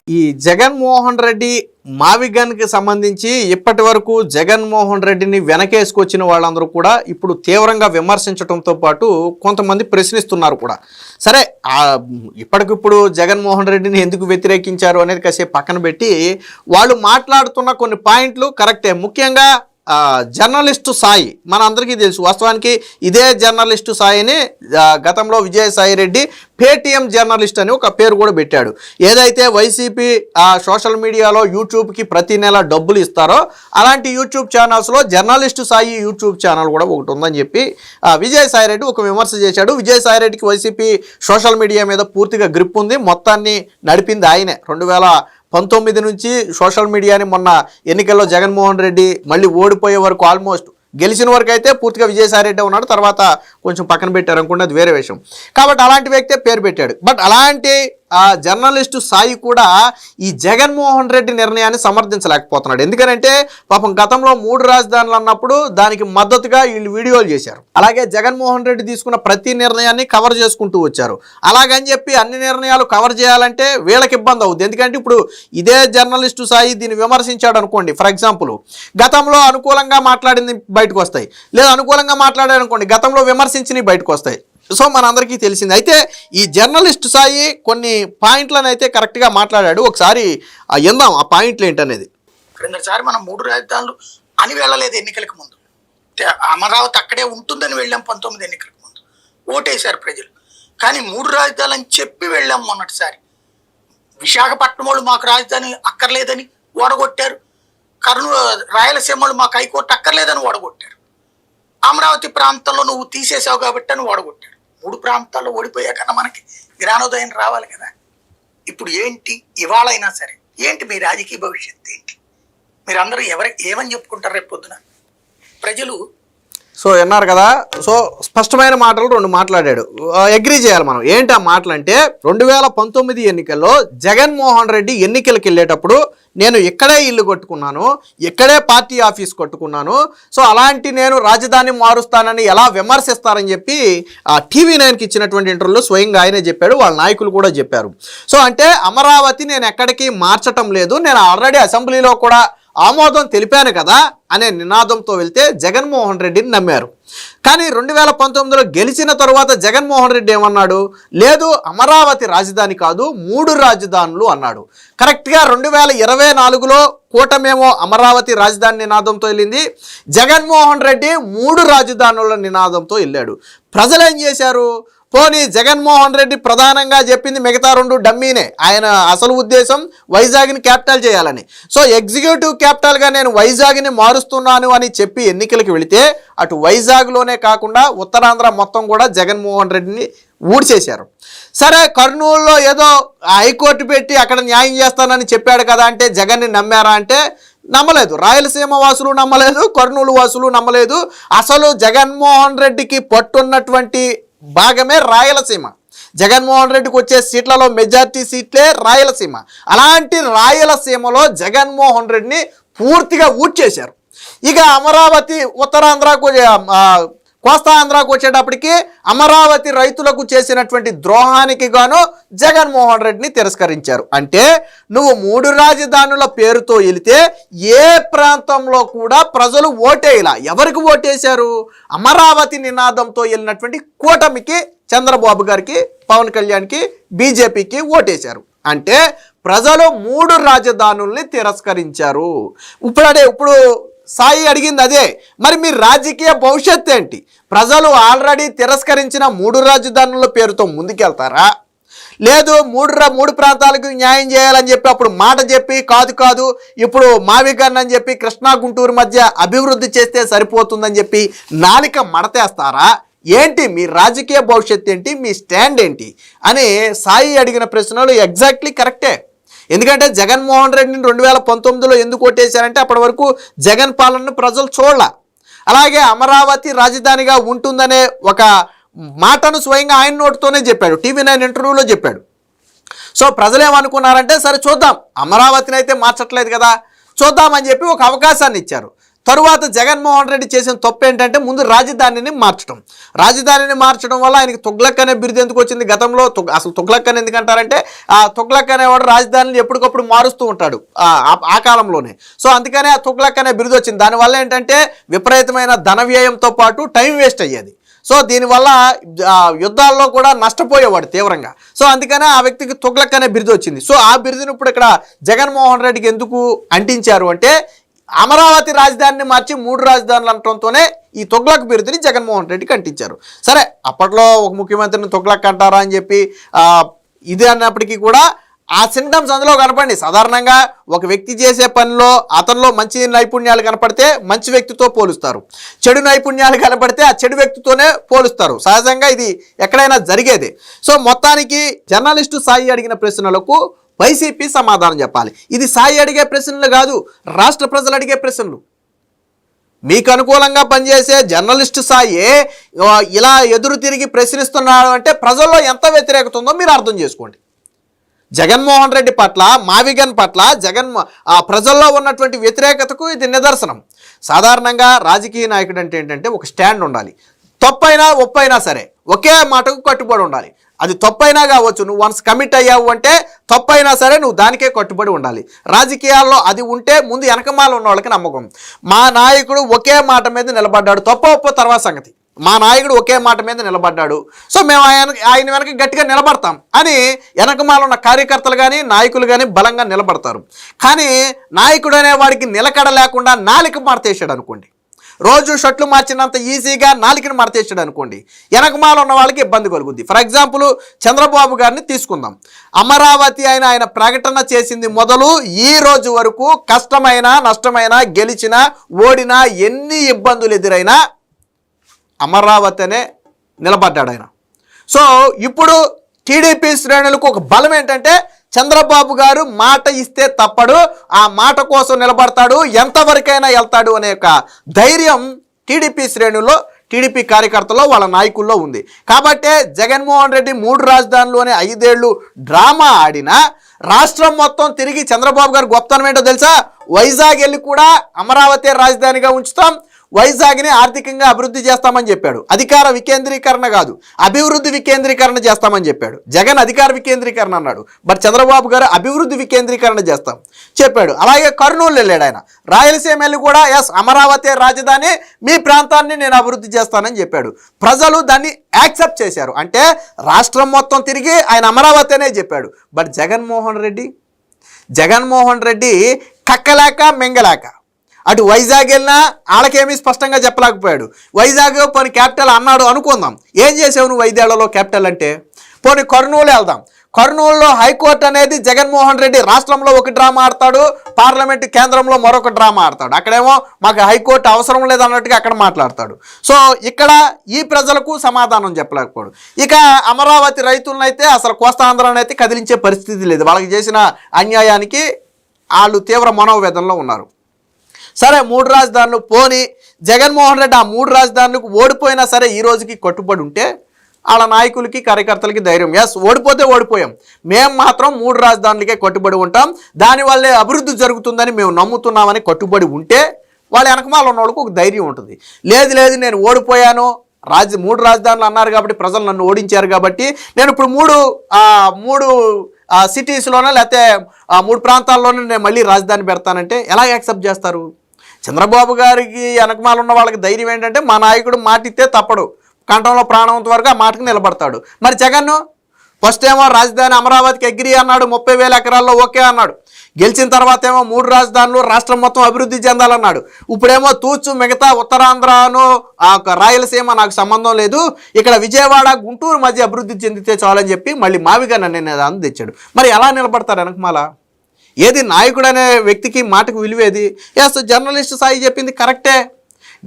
ఈ జగన్మోహన్ రెడ్డి మావిగన్కి సంబంధించి ఇప్పటి వరకు జగన్మోహన్ రెడ్డిని వెనకేసుకొచ్చిన వాళ్ళందరూ కూడా ఇప్పుడు తీవ్రంగా విమర్శించడంతో పాటు కొంతమంది ప్రశ్నిస్తున్నారు కూడా. సరే, ఇప్పటికిప్పుడు జగన్మోహన్ రెడ్డిని ఎందుకు వ్యతిరేకించారు అనేది కాసేపు పక్కన పెట్టి వాళ్ళు మాట్లాడుతున్న కొన్ని పాయింట్లు కరెక్టే. ముఖ్యంగా జర్నలిస్టు సాయి మన అందరికీ తెలుసు. వాస్తవానికి ఇదే జర్నలిస్టు సాయిని గతంలో విజయసాయి రెడ్డి పేటీఎం జర్నలిస్ట్ అని ఒక పేరు కూడా పెట్టాడు. ఏదైతే వైసీపీ సోషల్ మీడియాలో యూట్యూబ్కి ప్రతి నెల డబ్బులు ఇస్తారో అలాంటి యూట్యూబ్ ఛానల్స్లో జర్నలిస్టు సాయి యూట్యూబ్ ఛానల్ కూడా ఒకటి ఉందని చెప్పి విజయసాయి రెడ్డి ఒక విమర్శ చేశాడు. విజయసాయి రెడ్డికి వైసీపీ సోషల్ మీడియా మీద పూర్తిగా గ్రిప్ ఉంది. మొత్తాన్ని నడిపింది ఆయనే. 2019 నుంచి సోషల్ మీడియాని మొన్న ఎన్నికల్లో జగన్మోహన్ రెడ్డి మళ్ళీ ఓడిపోయే వరకు ఆల్మోస్ట్ గెలిచిన వరకు అయితే పూర్తిగా విజయసాయి రెడ్డి ఉన్నాడు. తర్వాత కొంచెం పక్కన పెట్టారు అనుకుంటే అది వేరే విషయం. కాబట్టి అలాంటి వ్యక్తే పేరు పెట్టాడు. బట్ అలాంటి జర్నలిస్టు సాయి కూడా ఈ జగన్మోహన్ రెడ్డి నిర్ణయాన్ని సమర్థించలేకపోతున్నాడు. ఎందుకంటే పాపం గతంలో 3 రాజధానులు అన్నప్పుడు దానికి మద్దతుగా వీళ్ళు వీడియోలు చేశారు. అలాగే జగన్మోహన్ రెడ్డి తీసుకున్న ప్రతి నిర్ణయాన్ని కవర్ చేసుకుంటూ వచ్చారు. అలాగని చెప్పి అన్ని నిర్ణయాలు కవర్ చేయాలంటే వీళ్ళకి ఇబ్బంది అవుతుంది. ఎందుకంటే ఇప్పుడు ఇదే జర్నలిస్టు సాయి దీన్ని విమర్శించాడు అనుకోండి. ఫర్ ఎగ్జాంపుల్ గతంలో అనుకూలంగా మాట్లాడింది బయటకు వస్తాయి, లేదా అనుకూలంగా మాట్లాడాడు అనుకోండి గతంలో విమర్శించినవి బయటకు వస్తాయి. సో మనందరికీ తెలిసింది. అయితే ఈ జర్నలిస్ట్ సాయి కొన్ని పాయింట్లను అయితే కరెక్ట్గా మాట్లాడాడు. ఒకసారి ఎందాం ఆ పాయింట్లు ఏంటనేది. క్రిందసారి మనం 3 రాజధానులు అని వెళ్ళలేదు ఎన్నికలకు ముందు. అమరావతి అక్కడే ఉంటుందని వెళ్ళాం 19 ఎన్నికలకు ముందు. ఓటేశారు ప్రజలు. కానీ 3 రాజధానులు అని చెప్పి వెళ్ళాం మొన్నటిసారి. విశాఖపట్నం వాళ్ళు మాకు రాజధాని అక్కర్లేదని ఓడగొట్టారు. రాయలసీమ వాళ్ళు మాకు హైకోర్టు అక్కర్లేదని ఓడగొట్టారు. అమరావతి ప్రాంతంలో నువ్వు తీసేసావు కాబట్టి అని ఓడగొట్టారు. 3 ప్రాంతాల్లో ఓడిపోయాకన్నా మనకి జ్ఞానోదయం రావాలి కదా. ఇప్పుడు ఏంటి ఇవాళైనా సరే ఏంటి మీ రాజకీయ భవిష్యత్తు ఏంటి? మీరందరూ ఏమని చెప్పుకుంటారు రేపు పొద్దున ప్రజలు? సో విన్నారు కదా. సో స్పష్టమైన మాటలు 2 మాట్లాడాడు. అగ్రీ చేయాలి మనం. ఏంటి ఆ మాటలు అంటే 2019 ఎన్నికల్లో జగన్మోహన్ రెడ్డి ఎన్నికలకు వెళ్ళేటప్పుడు నేను ఇక్కడే ఇల్లు కట్టుకున్నాను, ఇక్కడే పార్టీ ఆఫీస్ కట్టుకున్నాను, సో అలాంటి నేను రాజధాని మారుస్తానని ఎలా విమర్శిస్తారని చెప్పి TV9కి ఇచ్చినటువంటి ఇంటర్వ్యూలో స్వయంగా ఆయనే చెప్పాడు. వాళ్ళ నాయకులు కూడా చెప్పారు. సో అంటే అమరావతి నేను ఎక్కడికి మార్చటం లేదు, నేను ఆల్రెడీ అసెంబ్లీలో కూడా ఆమోదం తెలిపాను కదా అనే నినాదంతో వెళ్తే జగన్మోహన్ రెడ్డిని నమ్మారు. కానీ 2019లో గెలిచిన తర్వాత జగన్మోహన్ రెడ్డి ఏమన్నాడు? లేదు అమరావతి రాజధాని కాదు 3 రాజధానులు అన్నాడు. కరెక్ట్గా 2024లో కూటమేమో అమరావతి రాజధాని నినాదంతో వెళ్ళింది, జగన్మోహన్ రెడ్డి 3 రాజధానుల నినాదంతో వెళ్ళాడు. ప్రజలు ఏం చేశారు? పోనీ జగన్మోహన్ రెడ్డి ప్రధానంగా చెప్పింది మిగతా 2 డమ్మీనే. ఆయన అసలు ఉద్దేశం వైజాగ్ని క్యాపిటల్ చేయాలని. సో ఎగ్జిక్యూటివ్ క్యాపిటల్గా నేను వైజాగ్ని మారుస్తున్నాను అని చెప్పి ఎన్నికలకు వెళితే అటు వైజాగ్లోనే కాకుండా ఉత్తరాంధ్ర మొత్తం కూడా జగన్మోహన్ రెడ్డిని ఊడ్చేశారు. సరే కర్నూలులో ఏదో హైకోర్టు పెట్టి అక్కడ న్యాయం చేస్తానని చెప్పాడు కదా అంటే జగన్ని నమ్మారా అంటే నమ్మలేదు. రాయలసీమ వాసులు నమ్మలేదు, కర్నూలు వాసులు నమ్మలేదు. అసలు జగన్మోహన్ రెడ్డికి పట్టున్నటువంటి భాగమే రాయలసీమ. జగన్మోహన్ రెడ్డికి వచ్చే సీట్లలో మెజార్టీ సీట్లే రాయలసీమ. అలాంటి రాయలసీమలో జగన్మోహన్ రెడ్డిని పూర్తిగా ఊడ్చేశారు. ఇక అమరావతి ఉత్తరాంధ్రకు కోస్తా ఆంధ్రాకు వచ్చేటప్పటికి అమరావతి రైతులకు చేసినటువంటి ద్రోహానికి గాను జగన్మోహన్ రెడ్డిని తిరస్కరించారు. అంటే నువ్వు 3 రాజధానుల పేరుతో వెళితే ఏ ప్రాంతంలో కూడా ప్రజలు ఓటేయాల. ఎవరికి ఓటేశారు? అమరావతి నినాదంతో వెళ్ళినటువంటి కూటమికి, చంద్రబాబు గారికి, పవన్ కళ్యాణ్కి, బీజేపీకి ఓటేశారు. అంటే ప్రజలు 3 రాజధానుల్ని తిరస్కరించారు. ఇప్పుడు సాయి అడిగింది అదే. మరి మీ రాజకీయ భవిష్యత్తు ఏంటి? ప్రజలు ఆల్రెడీ తిరస్కరించిన 3 రాజధానుల పేరుతో ముందుకెళ్తారా? లేదు 3 ప్రాంతాలకు న్యాయం చేయాలని చెప్పి అప్పుడు మాట చెప్పి కాదు ఇప్పుడు మావిగన్ అని చెప్పి కృష్ణా గుంటూరు మధ్య అభివృద్ధి చేస్తే సరిపోతుందని చెప్పి నాలిక మడతేస్తారా? ఏంటి మీ రాజకీయ భవిష్యత్తు ఏంటి? మీ స్టాండ్ ఏంటి అని సాయి అడిగిన ప్రశ్నలు ఎగ్జాక్ట్లీ కరెక్టే. ఎందుకంటే జగన్మోహన్ రెడ్డిని 2019లో ఎందుకు ఓటేశారంటే అప్పటి వరకు జగన్ పాలనను ప్రజలు చూడాల. అలాగే అమరావతి రాజధానిగా ఉంటుందనే ఒక మాటను స్వయంగా ఆయన నోటితోనే చెప్పాడు, TV9 ఇంటర్వ్యూలో చెప్పాడు. సో ప్రజలు ఏమనుకున్నారంటే సరే చూద్దాం, అమరావతిని అయితే మార్చట్లేదు కదా, చూద్దామని చెప్పి ఒక అవకాశాన్ని ఇచ్చారు. తరువాత జగన్మోహన్ రెడ్డి చేసిన తప్పు ఏంటంటే ముందు రాజధానిని మార్చడం వల్ల ఆయనకి తుగ్లక్ అనే బిరుదు ఎందుకు వచ్చింది. గతంలో అసలు తుగ్లక్ అని ఎందుకంటారంటే ఆ తుగ్లక్ అనేవాడు రాజధానిని ఎప్పటికప్పుడు మారుస్తూ ఉంటాడు ఆ కాలంలోనే. సో అందుకనే ఆ తుగ్లక్ అనే బిరుదు వచ్చింది. దానివల్ల ఏంటంటే విపరీతమైన ధన వ్యయంతో పాటు టైం వేస్ట్ అయ్యేది. సో దీనివల్ల యుద్ధాల్లో కూడా నష్టపోయేవాడు తీవ్రంగా. సో అందుకనే ఆ వ్యక్తికి తుగ్లక్ అనే బిరుదు వచ్చింది. సో ఆ బిరుదును ఇప్పుడు ఇక్కడ జగన్మోహన్ రెడ్డికి ఎందుకు అంటించారు అంటే అమరావతి రాజధానిని మార్చి 3 రాజధానులు అనడంతోనే ఈ తుగ్లక్ బిరుదుని జగన్మోహన్ రెడ్డికి అంటించారు. సరే అప్పట్లో ఒక ముఖ్యమంత్రిని తుగ్లక్ అంటారా అని చెప్పి ఇది అన్నప్పటికీ కూడా ఆ సింటమ్స్ అందులో కనపడి సాధారణంగా ఒక వ్యక్తి చేసే పనిలో అతనిలో మంచి నైపుణ్యాలు కనపడితే మంచి వ్యక్తితో పోలుస్తారు, చెడు నైపుణ్యాలు కనపడితే ఆ చెడు వ్యక్తితోనే పోలుస్తారు. సహజంగా ఇది ఎక్కడైనా జరిగేది. సో మొత్తానికి జర్నలిస్టు సాయి అడిగిన ప్రశ్నలకు వైసీపీ సమాధానం చెప్పాలి. ఇది సాయి అడిగే ప్రశ్నలు కాదు, రాష్ట్ర ప్రజలు అడిగే ప్రశ్నలు. మీకు అనుకూలంగా పనిచేసే జర్నలిస్టు సాయి ఇలా ఎదురు తిరిగి ప్రశ్నిస్తున్నాడు అంటే ప్రజల్లో ఎంత వ్యతిరేకత ఉందో మీరు అర్థం చేసుకోండి. జగన్మోహన్ రెడ్డి పట్ల, మావిగన్ పట్ల ప్రజల్లో ఉన్నటువంటి వ్యతిరేకతకు ఇది నిదర్శనం. సాధారణంగా రాజకీయ నాయకుడు అంటే ఏంటంటే ఒక స్టాండ్ ఉండాలి. తప్పైనా ఒప్పైనా సరే ఒకే మాటకు కట్టుబడి ఉండాలి. అది తప్పైనా కావచ్చు, నువ్వు వన్స్ కమిట్ అయ్యావు అంటే తప్పైనా సరే నువ్వు దానికే కట్టుబడి ఉండాలి. రాజకీయాల్లో అది ఉంటే ముందు వెనకమాల ఉన్న వాళ్ళకి నమ్మకం. మా నాయకుడు ఒకే మాట మీద నిలబడ్డాడు, తప్ప తర్వాత సంగతి. మా నాయకుడు ఒకే మాట మీద నిలబడ్డాడు, సో మేము ఆయన వెనక గట్టిగా నిలబడతాం అని వెనకమాల ఉన్న కార్యకర్తలు కానీ నాయకులు కానీ బలంగా నిలబడతారు. కానీ నాయకుడు అనే వాడికి నిలకడ లేకుండా నాలిక మార్చేసాడు అనుకోండి, రోజు షర్ట్లు మార్చినంత ఈజీగా నాలికను మార్చేసాడు అనుకోండి, వెనకమాల ఉన్న వాళ్ళకి ఇబ్బంది కలుగుద్ది. ఫర్ ఎగ్జాంపుల్ చంద్రబాబు గారిని తీసుకుందాం. అమరావతి ఆయన ప్రకటన చేసింది మొదలు ఈ రోజు వరకు కష్టమైన నష్టమైన గెలిచినా ఓడినా ఎన్ని ఇబ్బందులు ఎదురైనా అమరావతి అనే నిలబడ్డాడు ఆయన. సో ఇప్పుడు టీడీపీ శ్రేణులకు ఒక బలం ఏంటంటే చంద్రబాబు గారు మాట ఇస్తే తప్పడు, ఆ మాట కోసం నిలబడతాడు, ఎంతవరకైనా వెళ్తాడు అనే ఒక ధైర్యం టీడీపీ శ్రేణుల్లో, టీడీపీ కార్యకర్తల్లో, వాళ్ళ నాయకుల్లో ఉంది. కాబట్టే జగన్మోహన్ రెడ్డి 3 రాజధానులు అనే 5 ఏళ్ళు డ్రామా ఆడినా రాష్ట్రం మొత్తం తిరిగి చంద్రబాబు గారు గొప్పతనం ఏంటో తెలుసా, వైజాగ్ వెళ్ళి కూడా అమరావతి రాజధానిగా ఉంచుతాం, వైజాగ్ని ఆర్థికంగా అభివృద్ధి చేస్తామని చెప్పాడు. అధికార వికేంద్రీకరణ కాదు, అభివృద్ధి వికేంద్రీకరణ చేస్తామని చెప్పాడు. జగన్ అధికార వికేంద్రీకరణ అన్నాడు, బట్ చంద్రబాబు గారు అభివృద్ధి వికేంద్రీకరణ చేస్తాం చెప్పాడు. అలాగే కర్నూలు వెళ్ళాడు ఆయన, రాయలసీమ వెళ్ళి కూడా ఎస్ అమరావతి రాజధాని, మీ ప్రాంతాన్ని నేను అభివృద్ధి చేస్తానని చెప్పాడు. ప్రజలు దాన్ని యాక్సెప్ట్ చేశారు. అంటే రాష్ట్రం మొత్తం తిరిగి ఆయన అమరావతి అనే చెప్పాడు. బట్ జగన్మోహన్ రెడ్డి కక్కలేక మెంగలేక అటు వైజాగ్ వెళ్ళినా వాళ్ళకేమీ స్పష్టంగా చెప్పలేకపోయాడు. వైజాగ్ పోనీ క్యాపిటల్ అన్నాడు అనుకుందాం, ఏం చేసావు నువ్వు 5 ఏళ్లలో క్యాపిటల్ అంటే? పోనీ కర్నూలు వెళ్దాం, కర్నూలులో హైకోర్టు అనేది జగన్మోహన్ రెడ్డి రాష్ట్రంలో ఒక డ్రామా ఆడతాడు, పార్లమెంటు కేంద్రంలో మరొక డ్రామా ఆడతాడు. అక్కడేమో మాకు హైకోర్టు అవసరం లేదన్నట్టుగా అక్కడ మాట్లాడతాడు. సో ఇక్కడ ఈ ప్రజలకు సమాధానం చెప్పలేకపోయాడు. ఇక అమరావతి రైతులనైతే అసలు కోస్తాంధ్రనైతే కదిలించే పరిస్థితి లేదు. వాళ్ళకి చేసిన అన్యాయానికి వాళ్ళు తీవ్ర మనోవేదనలో ఉన్నారు. సరే 3 రాజధానులు పోని జగన్మోహన్ రెడ్డి ఆ 3 రాజధానులకు ఓడిపోయినా సరే ఈ రోజుకి కట్టుబడి ఉంటే వాళ్ళ నాయకులకి కార్యకర్తలకి ధైర్యం, ఎస్ ఓడిపోతే ఓడిపోయాం, మేము మాత్రం 3 రాజధానులకే కట్టుబడి ఉంటాం, దానివల్లే అభివృద్ధి జరుగుతుందని మేము నమ్ముతున్నామని కట్టుబడి ఉంటే వాళ్ళ వెనకమాల ఉన్న వాళ్ళకు ఒక ధైర్యం ఉంటుంది. లేదు నేను ఓడిపోయాను, 3 రాజధానులు అన్నారు కాబట్టి ప్రజలు నన్ను ఓడించారు కాబట్టి నేను ఇప్పుడు 3 సిటీస్లోనే లేకపోతే 3 ప్రాంతాల్లోనే నేను మళ్ళీ రాజధాని పెడతానంటే ఎలా యాక్సెప్ట్ చేస్తారు? చంద్రబాబు గారికి వెనకమాల ఉన్న వాళ్ళకి ధైర్యం ఏంటంటే మా నాయకుడు మాట ఇస్తే తప్పడు, కంఠంలో ప్రాణంత వరకు ఆ మాటకు నిలబడతాడు. మరి జగన్ ఫస్ట్ ఏమో రాజధాని అమరావతికి అగ్రి అన్నాడు, 30,000 ఎకరాల్లో ఓకే అన్నాడు. గెలిచిన తర్వాత ఏమో 3 రాజధానులు రాష్ట్రం మొత్తం అభివృద్ధి చెందాలన్నాడు. ఇప్పుడేమో తూచు మిగతా ఉత్తరాంధ్రను రాయలసీమ నాకు సంబంధం లేదు, ఇక్కడ విజయవాడ గుంటూరు మధ్య అభివృద్ధి చెందితే చాలని చెప్పి మళ్ళీ మావిగా నన్ను తెచ్చాడు. మరి ఎలా నిలబడతారు వెనకమాల? ఏది నాయకుడు అనే వ్యక్తికి మాటకు విలువేది? ఎస్ జర్నలిస్ట్ సాయి చెప్పింది కరెక్టే.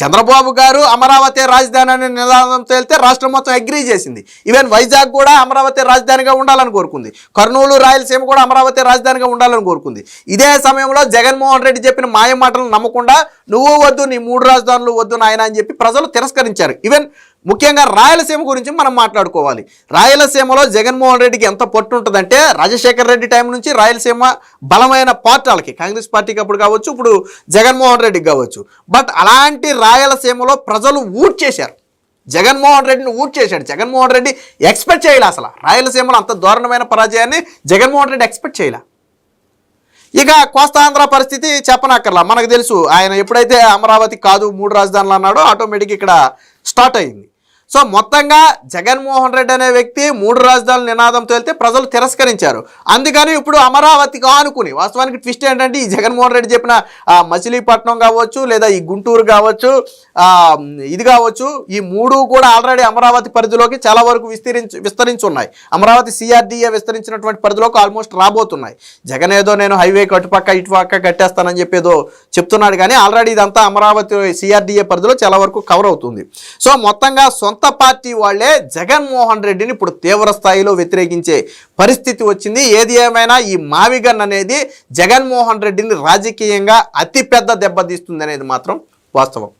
చంద్రబాబు గారు అమరావతి రాజధాని అనే నినాదంతో వెళ్తే రాష్ట్రం మొత్తం అగ్రీ చేసింది. ఈవెన్ వైజాగ్ కూడా అమరావతి రాజధానిగా ఉండాలని కోరుకుంది, కర్నూలు రాయలసీమ కూడా అమరావతి రాజధానిగా ఉండాలని కోరుకుంది. ఇదే సమయంలో జగన్మోహన్ రెడ్డి చెప్పిన మాయ మాటలను నమ్మకుండా నువ్వు వద్దు, నీ 3 రాజధానులు వద్దు నాయన అని చెప్పి ప్రజలు తిరస్కరించారు. ఈవెన్ ముఖ్యంగా రాయలసీమ గురించి మనం మాట్లాడుకోవాలి. రాయలసీమలో జగన్మోహన్ రెడ్డికి ఎంత పట్టు ఉంటుందంటే రాజశేఖర్ రెడ్డి టైం నుంచి రాయలసీమ బలమైన పార్టీలకి, కాంగ్రెస్ పార్టీకి అప్పుడు కావచ్చు, ఇప్పుడు జగన్మోహన్ రెడ్డికి కావచ్చు. బట్ అలాంటి రాయలసీమలో ప్రజలు ఊట్ చేశారు, జగన్మోహన్ రెడ్డిని ఊట్ చేశాడు. జగన్మోహన్ రెడ్డి ఎక్స్పెక్ట్ చేయాలి, అసలు రాయలసీమలో అంత దారుణమైన పరాజయాన్ని జగన్మోహన్ రెడ్డి ఎక్స్పెక్ట్ చేయాలి. ఇక కోస్తాంధ్ర పరిస్థితి చెప్పనక్కర్లా, మనకు తెలుసు. ఆయన ఎప్పుడైతే అమరావతి కాదు 3 రాజధానులు అన్నాడో ఆటోమేటిక్ ఇక్కడ స్టార్ట్ అయింది. సో మొత్తంగా జగన్మోహన్ రెడ్డి అనే వ్యక్తి 3 రాజధానుల నినాదంతో వెళ్తే ప్రజలు తిరస్కరించారు. అందుకని ఇప్పుడు అమరావతిగా అనుకుని, వాస్తవానికి ట్విస్ట్ ఏంటంటే ఈ జగన్మోహన్ రెడ్డి చెప్పిన మచిలీపట్నం కావచ్చు, లేదా ఈ గుంటూరు కావచ్చు, ఇది కావచ్చు, ఈ 3 కూడా ఆల్రెడీ అమరావతి పరిధిలోకి చాలా వరకు విస్తరించి ఉన్నాయి. అమరావతి సిఆర్డీఏ విస్తరించినటువంటి పరిధిలోకి ఆల్మోస్ట్ రాబోతున్నాయి. జగన్ ఏదో నేను హైవే అటుపక్క ఇటుపక్క కట్టేస్తానని చెప్పి ఏదో చెప్తున్నాడు, కానీ ఆల్రెడీ ఇదంతా అమరావతి సిఆర్డీఏ పరిధిలో చాలా వరకు కవర్ అవుతుంది. సో మొత్తంగా సొంత పార్టీ వాళ్లే జగన్మోహన్ రెడ్డిని ఇప్పుడు తీవ్ర స్థాయిలో వ్యతిరేకించే పరిస్థితి వచ్చింది. ఏది ఏమైనా ఈ మావిగన్ అనేది జగన్మోహన్ రెడ్డిని రాజకీయంగా అతిపెద్ద దెబ్బతీస్తుంది అనేది మాత్రం వాస్తవం.